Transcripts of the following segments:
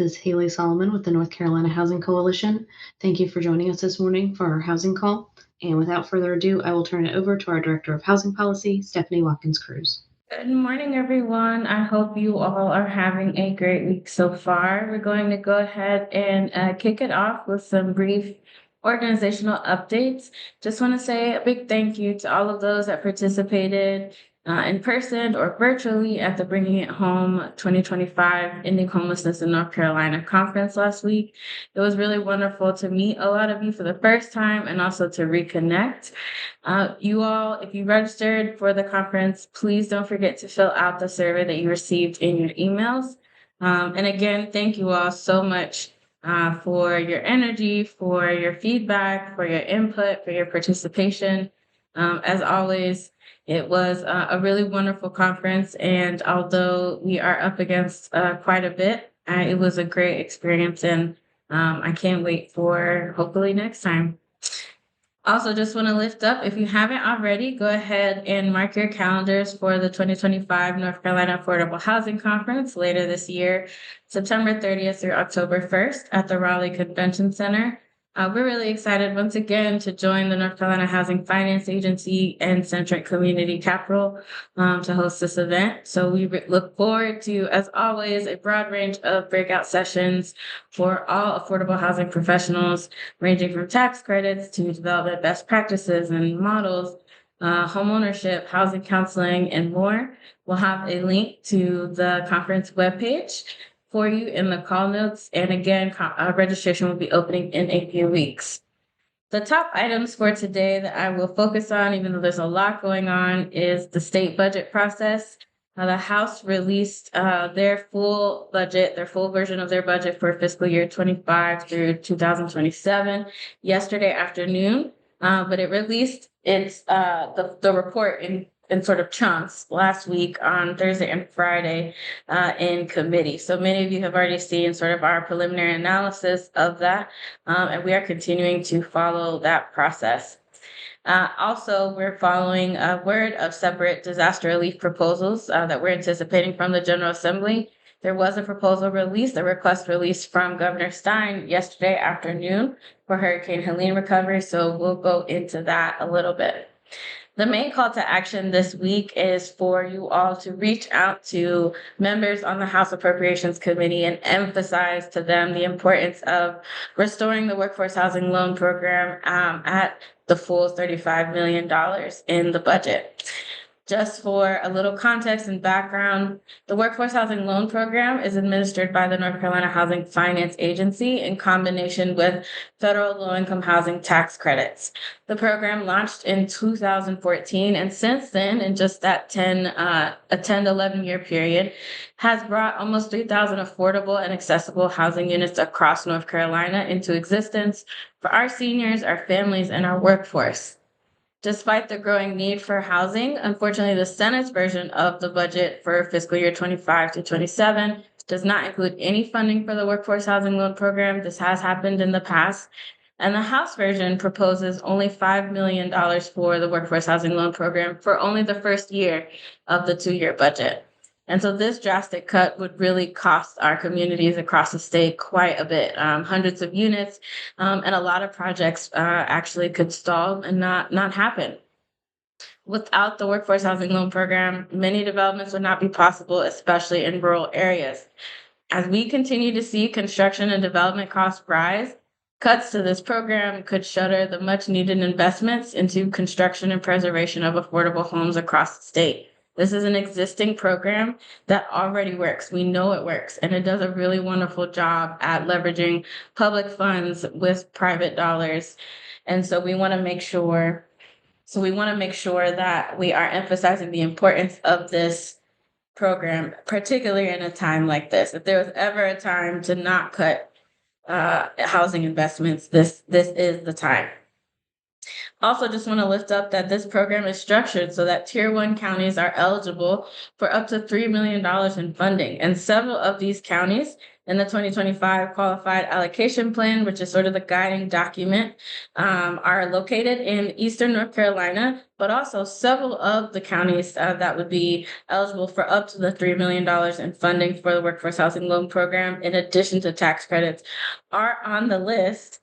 is Haley Solomon with the North Carolina Housing Coalition. Thank you for joining us this morning for our housing call. And without further ado, I will turn it over to our Director of Housing Policy, Stephanie Watkins-Cruz. Good morning, everyone. I hope you all are having a great week so far. We're going to go ahead and kick it off with some brief organizational updates. Just want to say a big thank you to all of those that participated in person or virtually at the Bringing It Home 2025 Ending Homelessness in North Carolina conference last week. It was really wonderful to meet a lot of you for the first time and also to reconnect. You all, if you registered for the conference, please don't forget to fill out the survey that you received in your emails. And again, thank you all so much for your energy, for your feedback, for your input, for your participation. As always, it was a really wonderful conference, and although we are up against quite a bit, it was a great experience, and I can't wait for hopefully next time. Also, just want to lift up, if you haven't already, go ahead and mark your calendars for the 2025 North Carolina Affordable Housing Conference later this year, September 30th through October 1st at the Raleigh Convention Center. We're really excited once again to join the North Carolina Housing Finance Agency and Centric Community Capital to host this event. So we look forward to, as always, a broad range of breakout sessions for all affordable housing professionals, ranging from tax credits to development best practices and models, homeownership, housing counseling, and more. We'll have a link to the conference webpage for you in the call notes. And again, registration will be opening in a few weeks. The top items for today that I will focus on, even though there's a lot going on, is the state budget process. The House released their full budget, their full version of their budget for fiscal year 25 through 2027 yesterday afternoon. But it released its the report in sort of chunks last week on Thursday and Friday in committee. So many of you have already seen sort of our preliminary analysis of that, and we are continuing to follow that process. Also, we're following a word of separate disaster relief proposals that we're anticipating from the General Assembly. There was a proposal released, a request released from Governor Stein yesterday afternoon for Hurricane Helene recovery, so we'll go into that a little bit. The main call to action this week is for you all to reach out to members on the House Appropriations Committee and emphasize to them the importance of restoring the Workforce Housing Loan Program at the full $35 million in the budget. Just for a little context and background, the Workforce Housing Loan Program is administered by the North Carolina Housing Finance Agency in combination with federal low-income housing tax credits. The program launched in 2014, and since then, in just that 10 to 11-year period, has brought almost 3,000 affordable and accessible housing units across North Carolina into existence for our seniors, our families, and our workforce. Despite the growing need for housing, unfortunately, the Senate's version of the budget for fiscal year 25 to 27 does not include any funding for the Workforce Housing Loan Program. This has happened in the past. And the House version proposes only $5 million for the Workforce Housing Loan Program for only the first year of the 2-year budget. And so this drastic cut would really cost our communities across the state quite a bit, hundreds of units, and a lot of projects actually could stall and not happen. Without the Workforce Housing Loan Program, many developments would not be possible, especially in rural areas. As we continue to see construction and development costs rise, cuts to this program could shutter the much needed investments into construction and preservation of affordable homes across the state. This is an existing program that already works. We know it works, and it does a really wonderful job at leveraging public funds with private dollars. And so we want to make sure that we are emphasizing the importance of this program, particularly in a time like this. If there was ever a time to not cut housing investments, this is the time. Also, just want to lift up that this program is structured so that Tier 1 counties are eligible for up to $3 million in funding. And several of these counties in the 2025 Qualified Allocation Plan, which is sort of the guiding document, are located in Eastern North Carolina, but also several of the counties that would be eligible for up to the $3 million in funding for the Workforce Housing Loan Program, in addition to tax credits, are on the list,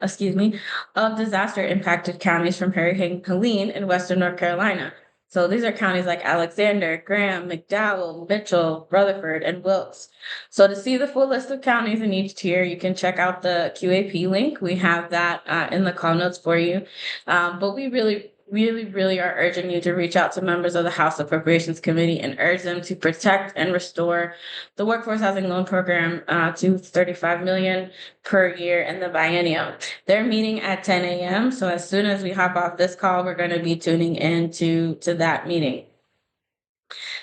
excuse me, of disaster impacted counties from Hurricane Helene in Western North Carolina. So these are counties like Alexander, Graham, McDowell, Mitchell, Rutherford, and Wilkes. So to see the full list of counties in each tier, you can check out the QAP link. We have that in the call notes for you. But we really are urging you to reach out to members of the House Appropriations Committee and urge them to protect and restore the Workforce Housing Loan Program to $35 million per year in the biennium. They're meeting at 10 a.m. So as soon as we hop off this call, we're going to be tuning into that meeting.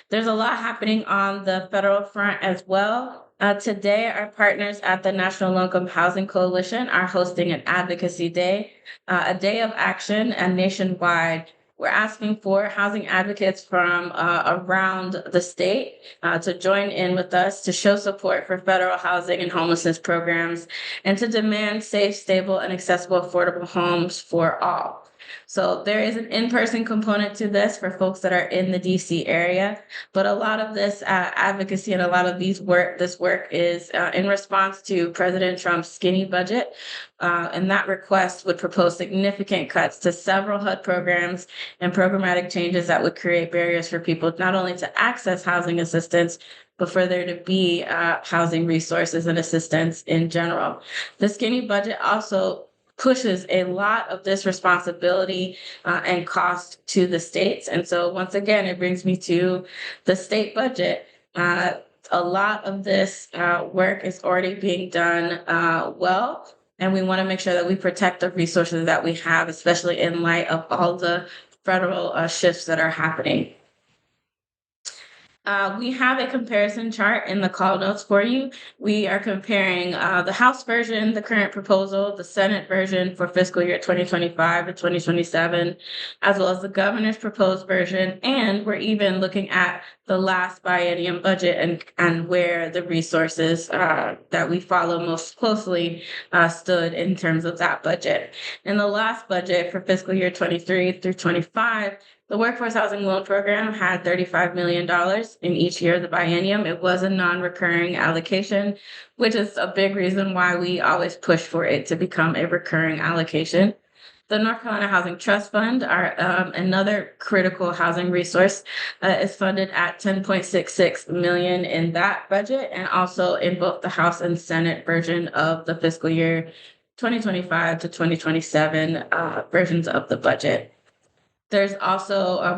There's a lot happening on the federal front as well. Today, our partners at the National Low-Income Housing Coalition are hosting an advocacy day, a day of action, and nationwide. We're asking for housing advocates from around the state to join in with us to show support for federal housing and homelessness programs and to demand safe, stable, and accessible affordable homes for all. So there is an in-person component to this for folks that are in the DC area, but a lot of this advocacy and a lot of this work is in response to President Trump's skinny budget. And that request would propose significant cuts to several HUD programs and programmatic changes that would create barriers for people not only to access housing assistance, but for there to be housing resources and assistance in general. The skinny budget also pushes a lot of this responsibility and cost to the states. And so once again, it brings me to the state budget. A lot of this work is already being done well, and we want to make sure that we protect the resources that we have, especially in light of all the federal shifts that are happening. We have a comparison chart in the call notes for you. We are comparing the House version, the current proposal, the Senate version for fiscal year 2025 to 2027, as well as the governor's proposed version. And we're even looking at the last biennium budget and where the resources that we follow most closely stood in terms of that budget. In the last budget for fiscal year 23 through 25, the Workforce Housing Loan Program had $35 million in each year of the biennium. It was a non-recurring allocation, which is a big reason why we always push for it to become a recurring allocation. The North Carolina Housing Trust Fund, another critical housing resource, is funded at $10.66 million in that budget, and also in both the House and Senate version of the fiscal year 2025 to 2027 versions of the budget. There's also,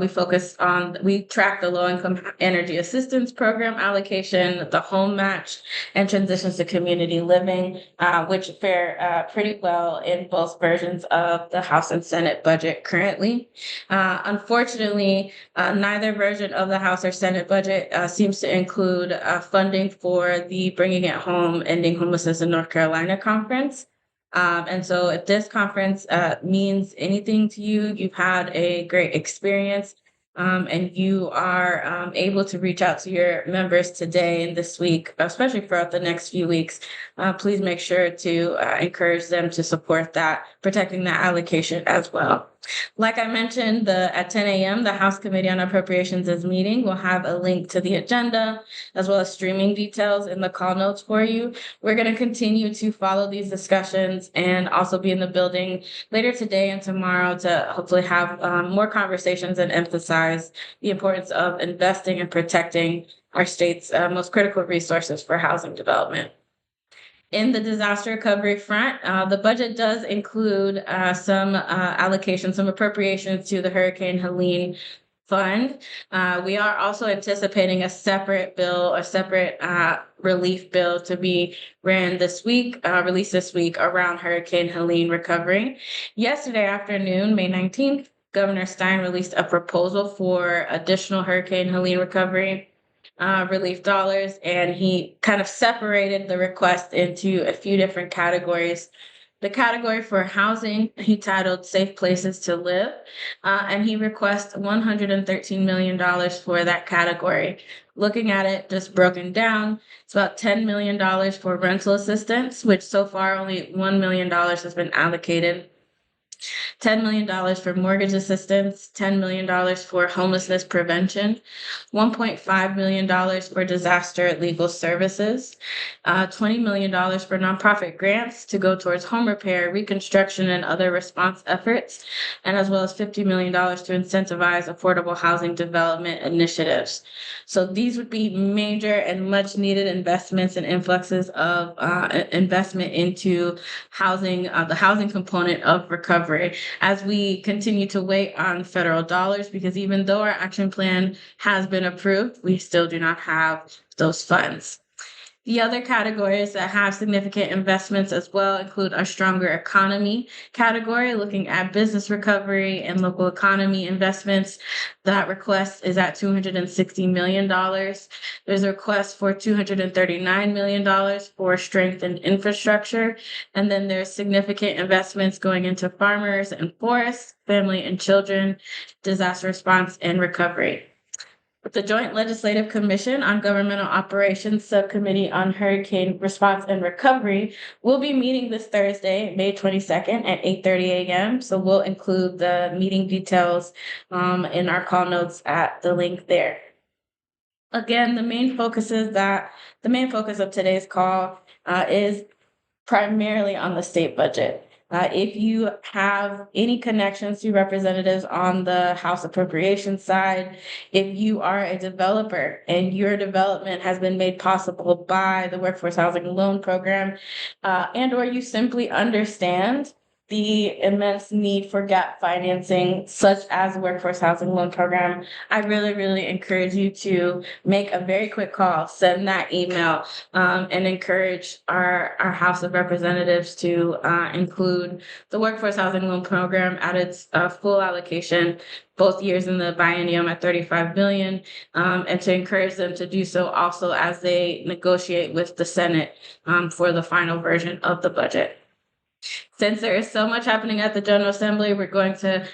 we track the low-income energy assistance program allocation, the home match, and transitions to community living, which fare pretty well in both versions of the House and Senate budget currently. Unfortunately, neither version of the House or Senate budget seems to include funding for the Bringing It Home, Ending Homelessness in North Carolina conference. And so if this conference means anything to you, you've had a great experience, and you are able to reach out to your members today and this week, especially throughout the next few weeks, please make sure to encourage them to support that, protecting that allocation as well. Like I mentioned, at 10 a.m., the House Committee on Appropriations is meeting. We'll have a link to the agenda as well as streaming details in the call notes for you. We're going to continue to follow these discussions and also be in the building later today and tomorrow to hopefully have more conversations and emphasize the importance of investing and protecting our state's most critical resources for housing development. In the disaster recovery front, the budget does include some allocations, some appropriations to the Hurricane Helene Fund. We are also anticipating a separate relief bill to be released this week around Hurricane Helene recovery. Yesterday afternoon, May 19th, Governor Stein released a proposal for additional Hurricane Helene recovery relief dollars, and he kind of separated the request into a few different categories. The category for housing, he titled Safe Places to Live, and he requests $113 million for that category. looking at it just broken down, it's about $10 million for rental assistance, which so far only $1 million has been allocated. $10 million for mortgage assistance, $10 million for homelessness prevention, $1.5 million for disaster legal services, $20 million for nonprofit grants to go towards home repair, reconstruction, and other response efforts, and as well as $50 million to incentivize affordable housing development initiatives. So these would be major and much needed investments and influxes of investment into housing, the housing component of recovery, as we continue to wait on federal dollars, because even though our action plan has been approved, we still do not have those funds. The other categories that have significant investments as well include our stronger economy category, looking at business recovery and local economy investments. That request is at $260 million. There's a request for $239 million for strengthened infrastructure. And then there's significant investments going into farmers and forests, family and children, disaster response and recovery. The Joint Legislative Commission on Governmental Operations Subcommittee on Hurricane Response and Recovery will be meeting this Thursday, May 22nd at 8:30 a.m. So we'll include the meeting details in our call notes at the link there. Again, the main focus of today's call is primarily on the state budget. If you have any connections to representatives on the House Appropriations side, if you are a developer and your development has been made possible by the Workforce Housing Loan Program, and or you simply understand the immense need for gap financing, such as the Workforce Housing Loan Program, I really, really encourage you to make a very quick call, send that email, and encourage our House of Representatives to include the Workforce Housing Loan Program at its full allocation, both years in the biennium at $35 billion, and to encourage them to do so also as they negotiate with the Senate for the final version of the budget. Since there is so much happening at the General Assembly, we're going to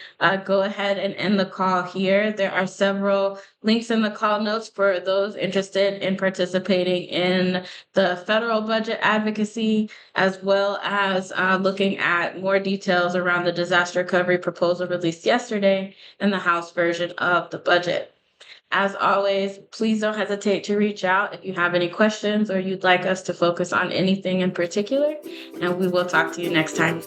go ahead and end the call here. There are several links in the call notes for those interested in participating in the federal budget advocacy, as well as looking at more details around the disaster recovery proposal released yesterday and the House version of the budget. As always, please don't hesitate to reach out if you have any questions or you'd like us to focus on anything in particular, and we will talk to you next time.